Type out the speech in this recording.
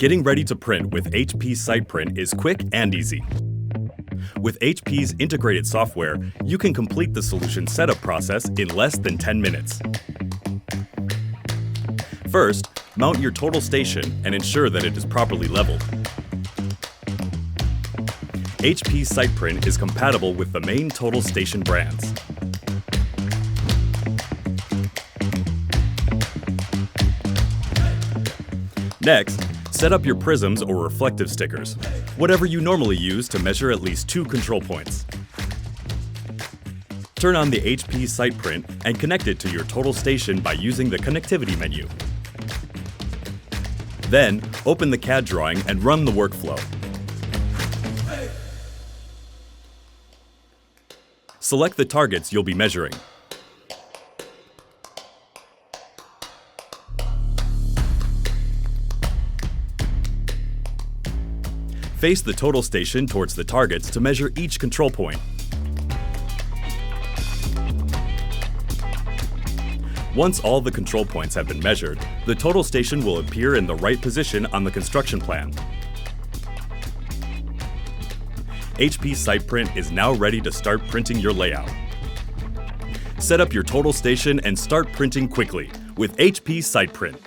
Getting ready to print with HP SitePrint is quick and easy. With HP's integrated software, you can complete the solution setup process in less than 10 minutes. First, mount your total station and ensure that it is properly leveled. HP SitePrint is compatible with the main total station brands. Next, set up your prisms or reflective stickers, whatever you normally use to measure at least 2 control points. Turn on the HP SitePrint and connect it to your total station by using the connectivity menu. Then, open the CAD drawing and run the workflow. Select the targets you'll be measuring. Face the total station towards the targets to measure each control point. Once all the control points have been measured, the total station will appear in the right position on the construction plan. HP SitePrint is now ready to start printing your layout. Set up your total station and start printing quickly with HP SitePrint.